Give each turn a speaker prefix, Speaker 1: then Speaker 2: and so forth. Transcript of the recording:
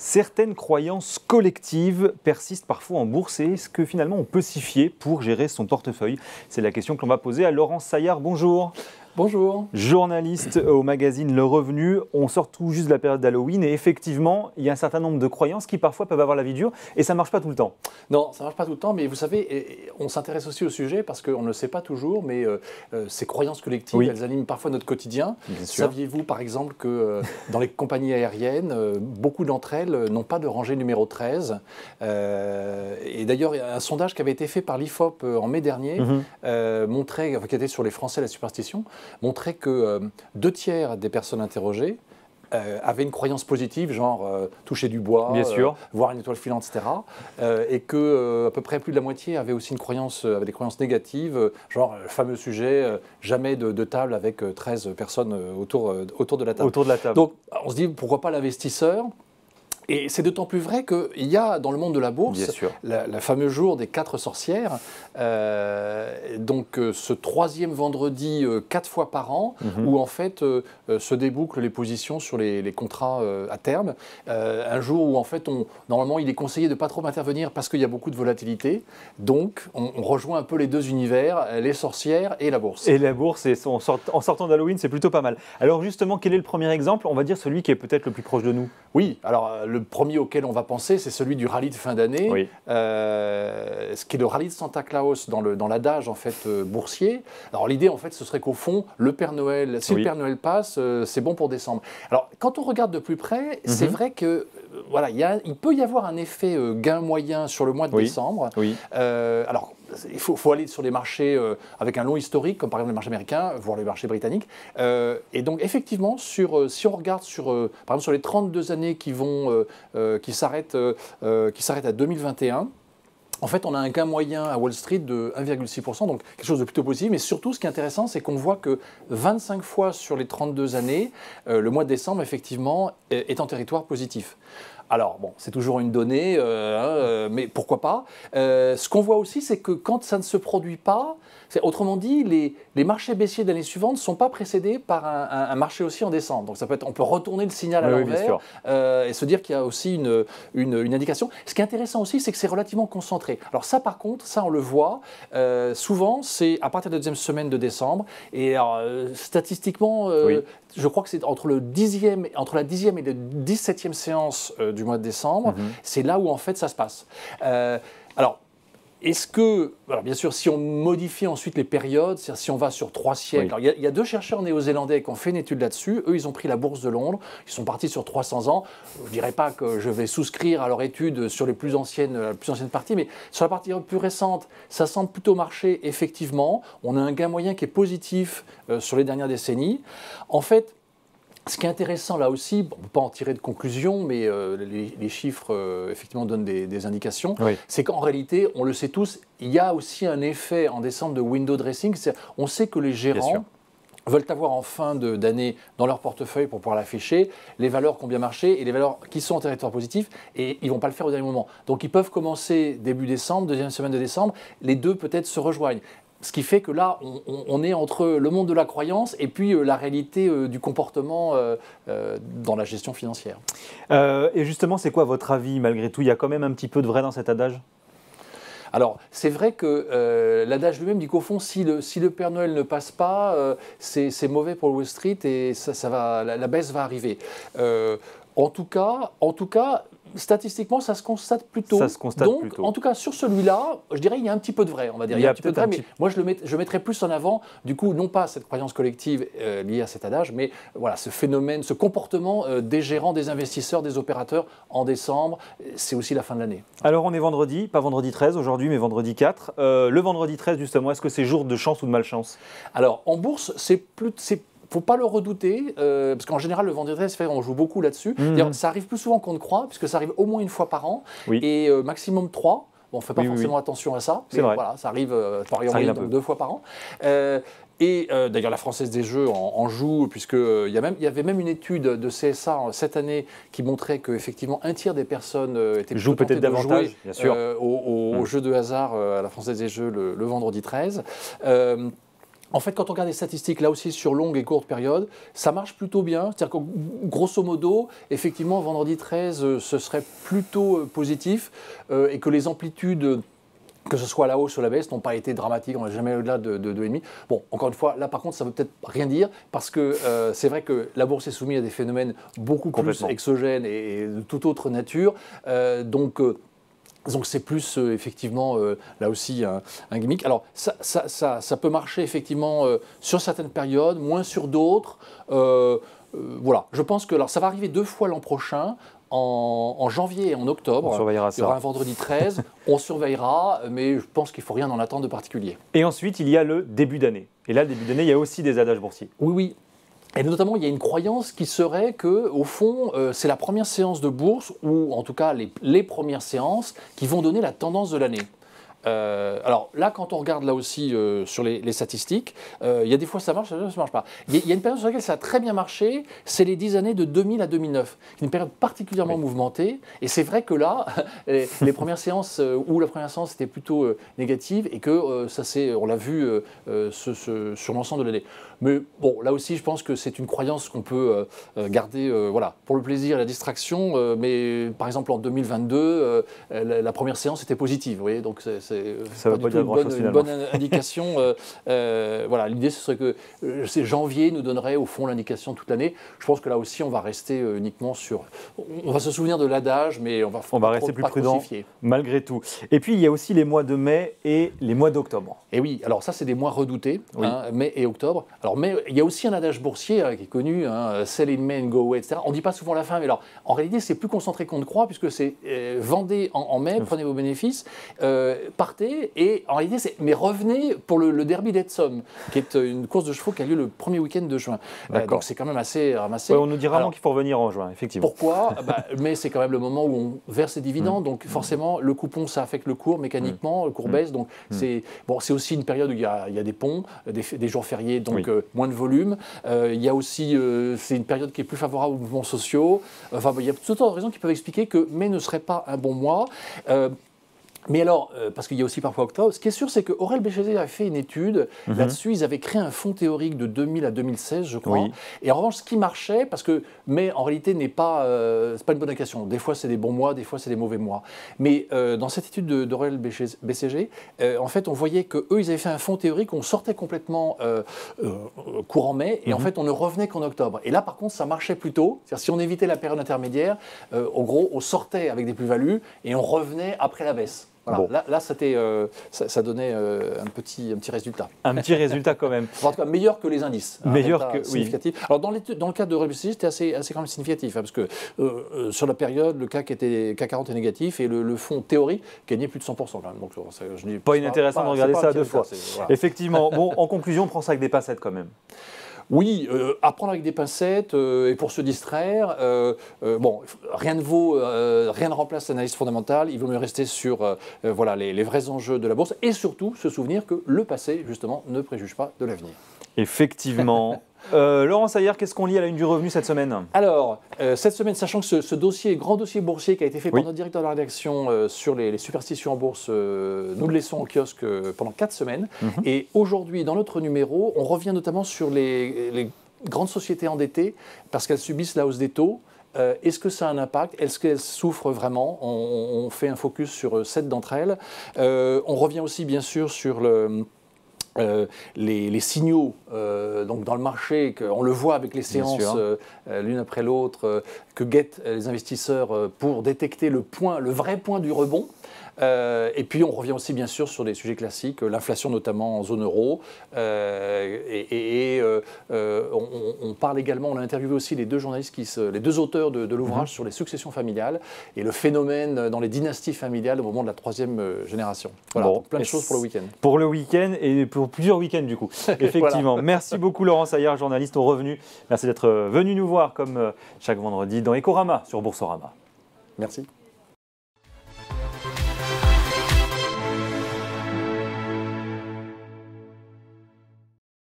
Speaker 1: Certaines croyances collectives persistent parfois en bourse et est-ce que finalement on peut s'y fier pour gérer son portefeuille? C'est la question que l'on va poser à Laurence Saillard. Bonjour.
Speaker 2: Bonjour.
Speaker 1: Journaliste au magazine Le Revenu. On sort tout juste de la période d'Halloween et effectivement, il y a un certain nombre de croyances qui parfois peuvent avoir la vie dure et ça ne marche pas tout le temps.
Speaker 2: Non, ça ne marche pas tout le temps, mais vous savez, on s'intéresse aussi au sujet parce qu'on ne le sait pas toujours, mais ces croyances collectives, oui, elles animent parfois notre quotidien. Saviez-vous par exemple que dans les compagnies aériennes, beaucoup d'entre elles n'ont pas de rangée numéro 13 et d'ailleurs, un sondage qui avait été fait par l'IFOP en mai dernier montrait, qui était sur les Français la superstition, montrait que 2/3 des personnes interrogées avaient une croyance positive, genre toucher du bois, voir une étoile filante, etc. Et que à peu près plus de la moitié avaient aussi avait des croyances négatives, genre le fameux sujet jamais de table avec 13 personnes autour de la table.
Speaker 1: Autour de la table.
Speaker 2: Donc on se dit pourquoi pas l'investisseur? Et c'est d'autant plus vrai qu'il y a dans le monde de la bourse la fameuse jour des 4 sorcières, donc ce 3e vendredi 4 fois par an, où en fait se débouclent les positions sur les contrats à terme. Un jour où en fait normalement il est conseillé de ne pas trop intervenir parce qu'il y a beaucoup de volatilité. Donc on rejoint un peu les deux univers, les sorcières et la bourse.
Speaker 1: Et la bourse, en sortant d'Halloween, c'est plutôt pas mal. Alors justement, quel est le premier exemple? On va dire celui qui est peut-être le plus proche de nous.
Speaker 2: Oui, alors le premier auquel on va penser, c'est celui du rallye de fin d'année, ce qui est le rallye de Santa Claus dans l'adage en fait boursier. Alors l'idée en fait, ce serait qu'au fond, le Père Noël, si le Père Noël passe, c'est bon pour décembre. Alors quand on regarde de plus près, c'est vrai que voilà, il peut y avoir un effet gain moyen sur le mois de décembre. Alors il faut aller sur les marchés avec un long historique, comme par exemple les marchés américains, voire les marchés britanniques. Et donc, effectivement, si on regarde par exemple sur les 32 années qui s'arrêtent à 2021, en fait, on a un gain moyen à Wall Street de 1,6%, donc quelque chose de plutôt positif. Mais surtout, ce qui est intéressant, c'est qu'on voit que 25 fois sur les 32 années, le mois de décembre, effectivement, est en territoire positif. Alors, bon, c'est toujours une donnée, mais pourquoi pas. Ce qu'on voit aussi, c'est que quand ça ne se produit pas, autrement dit, les marchés baissiers de l'année suivante ne sont pas précédés par un marché haussier en décembre. Donc, on peut retourner le signal à l'envers et se dire qu'il y a aussi une indication. Ce qui est intéressant aussi, c'est que c'est relativement concentré. Alors ça, par contre, ça, on le voit. Souvent, c'est à partir de la deuxième semaine de décembre. Et alors, statistiquement, je crois que c'est entre la 10e et la 17e séance du mois de décembre, c'est là où en fait ça se passe. Alors, bien sûr, si on modifie ensuite les périodes, c'est-à-dire si on va sur 3 siècles, il y a 2 chercheurs néo-zélandais qui ont fait une étude là-dessus. Eux, ils ont pris la bourse de Londres, ils sont partis sur 300 ans. Je ne dirais pas que je vais souscrire à leur étude sur la plus ancienne partie, mais sur la partie plus récente, ça semble plutôt marcher effectivement. On a un gain moyen qui est positif sur les dernières décennies. En fait, ce qui est intéressant là aussi, on ne peut pas en tirer de conclusion, mais les chiffres effectivement donnent des indications, c'est qu'en réalité, on le sait tous, il y a aussi un effet en décembre de window dressing. On sait que les gérants veulent avoir en fin d'année dans leur portefeuille pour pouvoir l'afficher, les valeurs qui ont bien marché et les valeurs qui sont en territoire positif, et ils ne vont pas le faire au dernier moment. Donc ils peuvent commencer début décembre, deuxième semaine de décembre, les deux peut-être se rejoignent. Ce qui fait que là, on est entre le monde de la croyance et puis la réalité du comportement dans la gestion financière.
Speaker 1: Et justement, c'est quoi votre avis malgré tout? Il y a quand même un petit peu de vrai dans cet adage?
Speaker 2: Alors, c'est vrai que l'adage lui-même dit qu'au fond, si le Père Noël ne passe pas, c'est mauvais pour Wall Street et la baisse va arriver. En tout cas, statistiquement, ça se constate plutôt. Donc, en tout cas, sur celui-là, je dirais il y a un petit peu de vrai, on va dire. Il y a un petit peu de vrai, mais moi, je mettrais plus en avant, du coup, non pas cette croyance collective liée à cet adage, mais voilà, ce phénomène, ce comportement des gérants, des investisseurs, des opérateurs en décembre. C'est aussi la fin de l'année.
Speaker 1: Alors, on est vendredi, pas vendredi 13 aujourd'hui, mais vendredi 4. Le vendredi 13, justement, est-ce que c'est jour de chance ou de malchance?
Speaker 2: Alors, en bourse, faut pas le redouter, parce qu'en général, le vendredi 13, on joue beaucoup là-dessus. Ça arrive plus souvent qu'on ne croit, puisque ça arrive au moins une fois par an, et maximum 3. Bon, on ne fait pas forcément attention à ça, mais voilà, ça arrive par exemple 2 fois par an. Et d'ailleurs, la Française des Jeux en joue, puisqu'il y avait même une étude de CSA cette année qui montrait qu'effectivement, un tiers des personnes étaient
Speaker 1: jouent peut-être davantage,
Speaker 2: bien sûr, aux jeux de hasard à la Française des Jeux le vendredi 13. En fait, quand on regarde les statistiques, là aussi sur longue et courte période, ça marche plutôt bien. C'est-à-dire que grosso modo, effectivement, vendredi 13, ce serait plutôt positif et que les amplitudes, que ce soit à la hausse ou à la baisse, n'ont pas été dramatiques, on n'est jamais au-delà de 2,5. Bon, encore une fois, là par contre, ça ne veut peut-être rien dire, parce que c'est vrai que la bourse est soumise à des phénomènes beaucoup plus exogènes et de toute autre nature. Donc c'est plus effectivement là aussi un gimmick. Alors ça peut marcher effectivement sur certaines périodes, moins sur d'autres. Voilà, je pense que alors, ça va arriver 2 fois l'an prochain. En janvier et en octobre,
Speaker 1: on surveillera ça.
Speaker 2: Il y aura un vendredi 13, on surveillera, mais je pense qu'il ne faut rien en attendre de particulier.
Speaker 1: Et ensuite, il y a le début d'année. Et là, le début d'année, il y a aussi des adages boursiers.
Speaker 2: Oui, oui. Et notamment, il y a une croyance qui serait que, au fond, c'est la première séance de bourse, ou en tout cas les premières séances, qui vont donner la tendance de l'année. Alors là, quand on regarde là aussi sur les statistiques, il y a des fois ça marche, ça ne marche pas. Il y a une période sur laquelle ça a très bien marché, c'est les 10 années de 2000 à 2009. Une période particulièrement mouvementée. Et c'est vrai que là, les premières séances où la première séance était plutôt négative et que on l'a vu sur l'ensemble de l'année. Mais bon, là aussi, je pense que c'est une croyance qu'on peut garder voilà, pour le plaisir et la distraction. Mais par exemple, en 2022, la première séance était positive. Vous voyez, donc
Speaker 1: ça ne veut pas dire grand-chose
Speaker 2: une bonne indication. Voilà, l'idée, ce serait que janvier nous donnerait au fond l'indication toute l'année. Je pense que là aussi, on va rester uniquement sur... On va se souvenir de l'adage, mais on va
Speaker 1: rester plus prudent malgré tout. Et puis, il y a aussi les mois de mai et les mois d'octobre.
Speaker 2: Et oui, alors ça, c'est des mois redoutés, mai et octobre. Alors, mais il y a aussi un adage boursier qui est connu, sell in May and go away, etc. On ne dit pas souvent la fin, mais alors, en réalité, c'est plus concentré qu'on ne croit, puisque c'est vendez en mai, prenez vos bénéfices, partez, et en réalité, mais revenez pour le Derby d'Epsom, qui est une course de chevaux qui a lieu le premier week-end de juin. Donc c'est quand même assez ramassé.
Speaker 1: Ouais, on nous dit rarement qu'il faut revenir en juin, effectivement.
Speaker 2: Pourquoi mais c'est quand même le moment où on verse les dividendes, donc forcément, le coupon, ça affecte le cours mécaniquement, le cours baisse, donc c'est aussi une période où il y a des ponts, des jours fériés, donc moins de volume. Il y a aussi, c'est une période qui est plus favorable aux mouvements sociaux. Enfin, il y a toutes sortes de raisons qui peuvent expliquer que mai ne serait pas un bon mois. Mais alors, parce qu'il y a aussi parfois octobre, ce qui est sûr, c'est que Aurel Béchezé a fait une étude là-dessus. Ils avaient créé un fonds théorique de 2000 à 2016, je crois. Oui. Et en revanche, ce qui marchait, parce que mai, en réalité, c'est pas une bonne indication. Des fois, c'est des bons mois, des fois, c'est des mauvais mois. Mais dans cette étude d'Aurel Béchezé, en fait, on voyait qu'eux, ils avaient fait un fonds théorique, on sortait complètement courant mai, et en fait, on ne revenait qu'en octobre. Et là, par contre, ça marchait plutôt. C'est-à-dire, si on évitait la période intermédiaire, en gros, on sortait avec des plus-values, et on revenait après la baisse. Voilà. Bon. Là ça donnait un petit résultat.
Speaker 1: Un petit résultat quand même.
Speaker 2: En tout cas, meilleur que les indices.
Speaker 1: Meilleur que
Speaker 2: significatif. Alors dans le cas de RBC, c'était assez quand même significatif, parce que sur la période, le CAC 40 est négatif et le fonds théorique gagnait plus de 100% quand même. Donc, je dis,
Speaker 1: pas inintéressant de regarder ça 2 fois. Voilà. Effectivement. Bon, en conclusion, on prend ça avec des pincettes quand même.
Speaker 2: Oui, apprendre avec des pincettes et pour se distraire. Rien ne remplace l'analyse fondamentale. Il vaut mieux rester sur les vrais enjeux de la bourse et surtout se souvenir que le passé, justement, ne préjuge pas de l'avenir.
Speaker 1: Effectivement. Laurent Saillard, qu'est-ce qu'on lit à la une du Revenu cette semaine?
Speaker 2: Alors, cette semaine, sachant que ce dossier, grand dossier boursier qui a été fait par notre directeur de la rédaction sur les superstitions en bourse, nous le laissons au kiosque pendant 4 semaines. Et aujourd'hui, dans notre numéro, on revient notamment sur les grandes sociétés endettées parce qu'elles subissent la hausse des taux. Est-ce que ça a un impact? Est-ce qu'elles souffrent vraiment? On fait un focus sur 7 d'entre elles. On revient aussi, bien sûr, sur les signaux donc dans le marché, on le voit avec les séances l'une après l'autre, que guettent les investisseurs pour détecter le vrai point du rebond. Et puis on revient aussi bien sûr sur des sujets classiques, l'inflation notamment en zone euro. On parle également, on a interviewé aussi les 2 journalistes, les 2 auteurs de l'ouvrage sur les successions familiales et le phénomène dans les dynasties familiales au moment de la 3e génération. Voilà, bon, plein de choses pour le week-end.
Speaker 1: Pour le week-end et pour plusieurs week-ends du coup. Effectivement. Voilà. Merci beaucoup Laurent Saillard, journaliste au Revenu. Merci d'être venu nous voir comme chaque vendredi dans Ecorama sur Boursorama.
Speaker 2: Merci.